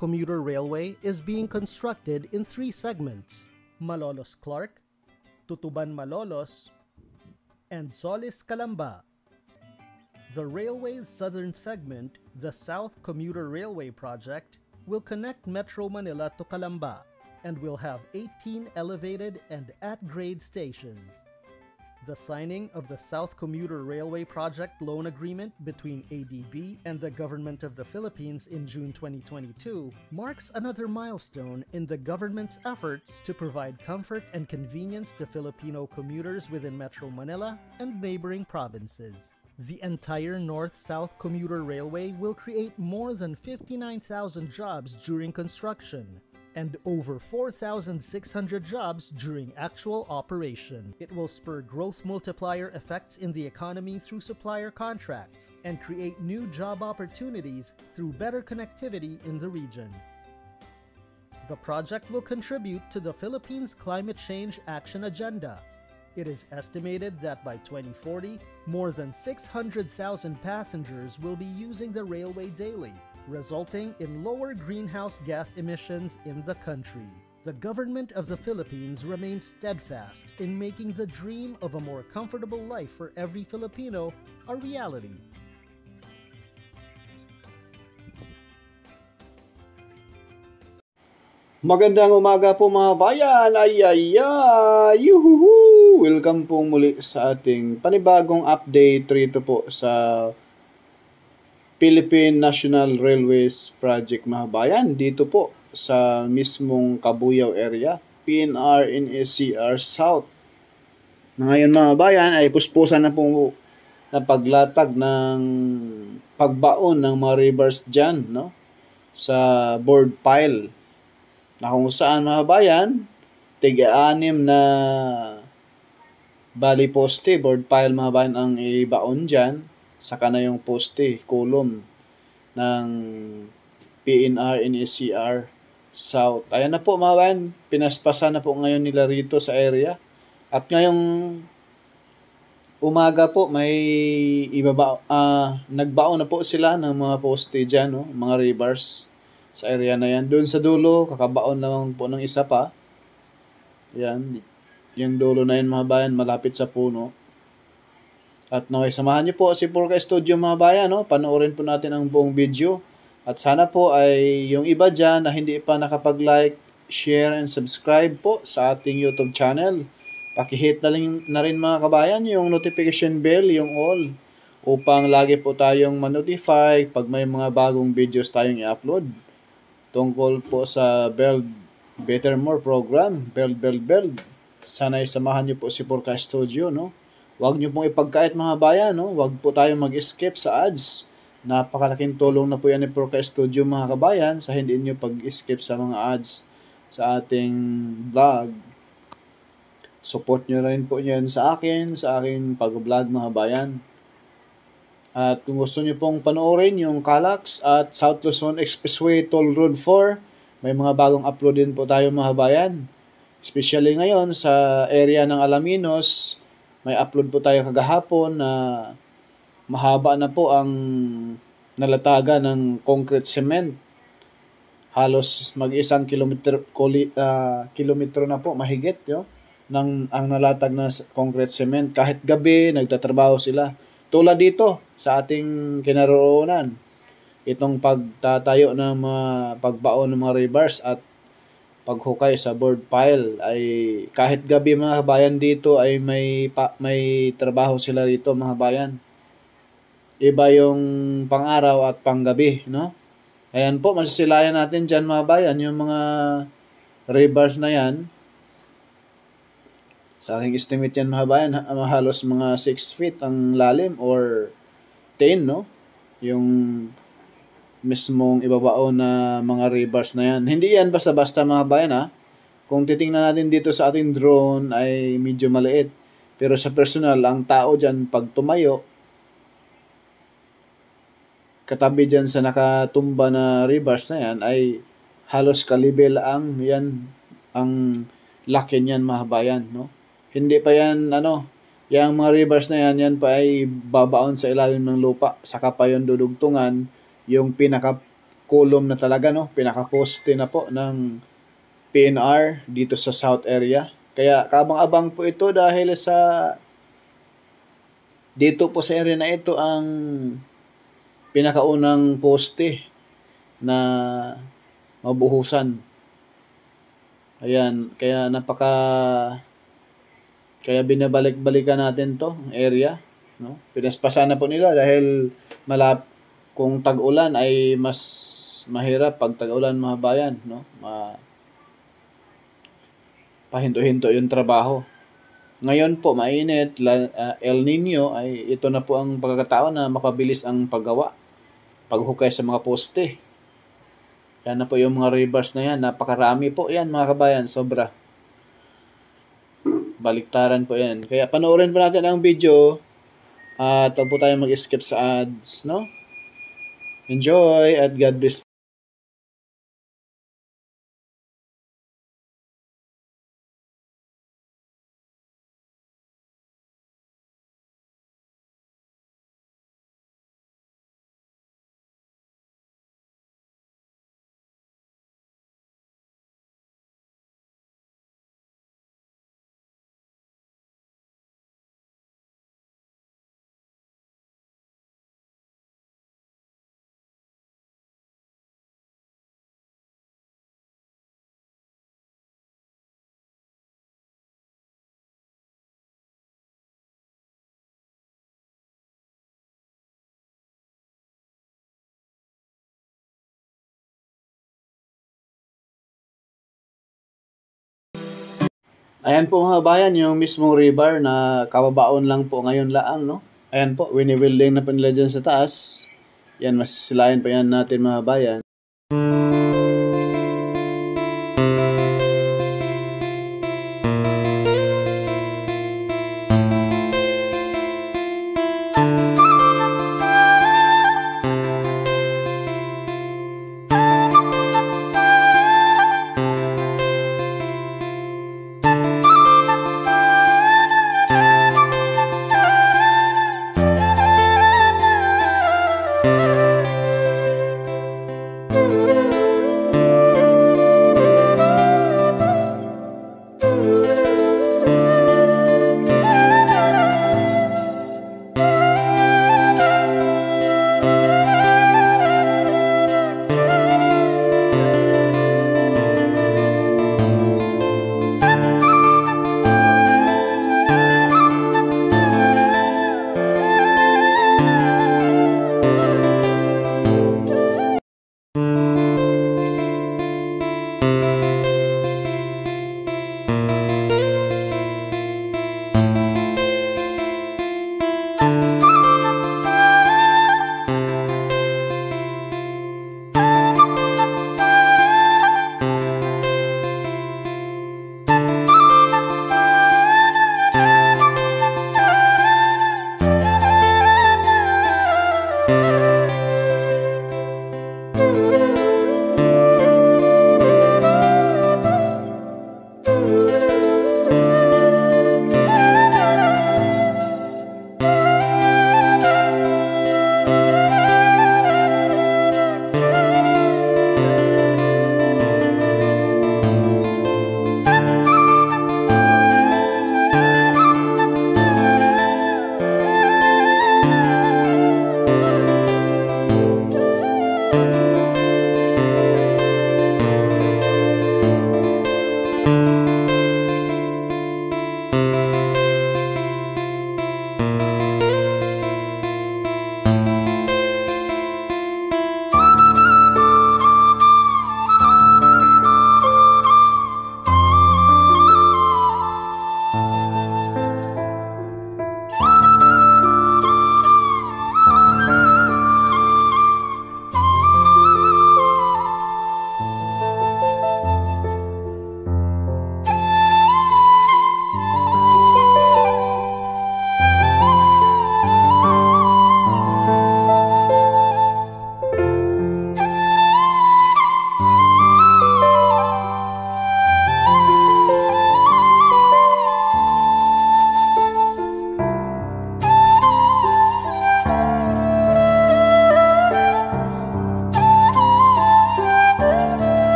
Commuter Railway is being constructed in 3 segments: Malolos-Clark, Tutuban-Malolos, and Solis-Calamba. The railway's southern segment, the South Commuter Railway Project, will connect Metro Manila to Calamba and will have 18 elevated and at-grade stations. The signing of the South Commuter Railway Project loan agreement between ADB and the Government of the Philippines in June 2022 marks another milestone in the government's efforts to provide comfort and convenience to Filipino commuters within Metro Manila and neighboring provinces. The entire North-South Commuter Railway will create more than 59,000 jobs during construction and over 4,600 jobs during actual operation. It will spur growth multiplier effects in the economy through supplier contracts and create new job opportunities through better connectivity in the region. The project will contribute to the Philippines' climate change action agenda. It is estimated that by 2040, more than 600,000 passengers will be using the railway daily, resulting in lower greenhouse gas emissions in the country. The government of the Philippines remains steadfast in making the dream of a more comfortable life for every Filipino a reality. Magandang umaga po mga bayan! Yuhuhu! Welcome po muli sa ating panibagong update rito po sa Philippine National Railways Project mga bayan. Dito po sa mismong Cabuyao area, PNR NSCR South. Ngayon mga bayan ay puspusan na po na paglatag ng pagbaon ng mga rivers dyan, no? Sa board pile. Na kung saan mga bayan, tiga-anim na bali poste, board pile mga bayan ang ibaon dyan, saka na yung poste, column ng PNR NSCR South. Ayan na po mga bayan, pinaspasan na po ngayon nila rito sa area. At ngayong umaga po, may nagbaon na po sila ng mga poste dyan, no? Mga rebars sa area na yan. Doon sa dulo, kakabaon naman po ng isa pa. Yan. Yung dulo na yan mga bayan, malapit sa puno. At naway, samahan niyo po si Purka Studio mga bayan. No? Panoorin po natin ang buong video. At sana po ay yung iba dyan na hindi pa nakapag-like, share, and subscribe po sa ating YouTube channel. Pakihit na rin mga kabayan yung notification bell, yung all, upang lagi po tayong ma-notify pag may mga bagong videos tayong i-upload. Tungkol po sa Build Better More program, Build. Sana samahan niyo po si Purka Studio, no? Huwag niyo pong ipagkait mga bayan, no? Huwag po tayong mag-skip sa ads. Napakalaking tulong na po yan ni Purka Studio mga kabayan sa hindi niyo pag-skip sa mga ads sa ating vlog. Support niyo rin po yan sa akin, sa aking pag-vlog mga bayan. At kung gusto niyo pong panoorin yung Calax at South Luzon Expressway Toll Road 4, may mga bagong upload din po tayo mga bayan. Especially ngayon sa area ng Alaminos, may upload po tayo kagahapon na mahaba na po ang nalataga ng concrete cement. Halos mag-isang kilometro na po mahigit ang nalatag na concrete cement. Kahit gabi, nagtatrabaho sila. Tulad dito sa ating kinaroonan, itong pagtatayo ng mga pagbaon ng mga rebars at paghukay sa board pile ay kahit gabi mga kabayan dito ay may trabaho sila dito mga bayan. Iba yung pang-araw at pang-gabi, no? Ayan po, masisilayan natin dyan mga bayan, yung mga rebars na yan. Sa aking estimate yan mga bayan, halos mga 6 feet ang lalim or 10, no? Yung mismong ibabao na mga rebars na yan. Hindi yan basta-basta mga bayan, ha? Kung titingnan natin dito sa ating drone ay medyo maliit. Pero sa personal, ang tao dyan pag tumayo, katabi dyan sa nakatumba na rebars na yan ay halos kalibel ang yan, ang laki niyan mga bayan, no? Hindi pa yan, yung mga rivers na yan pa ay babaon sa ilalim ng lupa. Saka pa yung dudugtungan, yung pinaka column na talaga, no? Pinaka-poste na po ng PNR dito sa South area. Kaya kabang-abang po ito dahil sa dito po sa area na ito ang pinakaunang poste na mabuhusan. Ayan, kaya binabalik-balikan natin to area, no? Pinaspasan na po nila dahil kung tag-ulan ay mas mahirap pag tag-ulan, mga bayan, no? Pahinto-hinto yung trabaho. Ngayon po, mainit, El Nino, ay ito na po ang pagkakataon na mapabilis ang paggawa, paghukay sa mga poste. Yan na po yung mga rebars na yan. Napakarami po yan, mga kabayan. Sobra. Baliktaran po yan. Kaya panoorin po natin ang video at huwag po tayo mag-skip sa ads, no? Enjoy at God bless. Ayan po, mga bayan, yung mismong rebar na kababaon lang po ngayon laang, no? Ayan po, wini-welding na po nila dyan sa taas. Yan, masisilayan pa yan natin, mga bayan.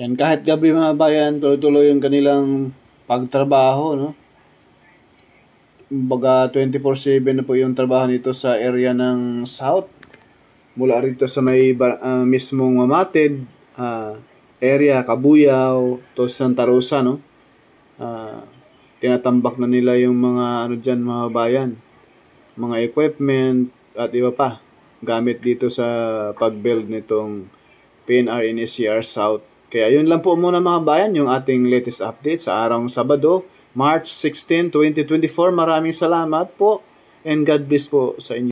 Yan, kahit gabi mga bayan, tuloy-tuloy yung kanilang pagtrabaho, no? Baga 24/7 na po yung trabaho nito sa area ng South. Mula rito sa may mismong Mamatid area, Kabuyaw, to Santa Rosa, no? Tinatambak na nila yung mga ano dyan, mga bayan. Mga equipment at iba pa. Gamit dito sa pag-build nitong PNR NSCR South. Kaya yun lang po muna mga bayan, yung ating latest update sa araw ng Sabado, March 16, 2024. Maraming salamat po and God bless po sa inyo.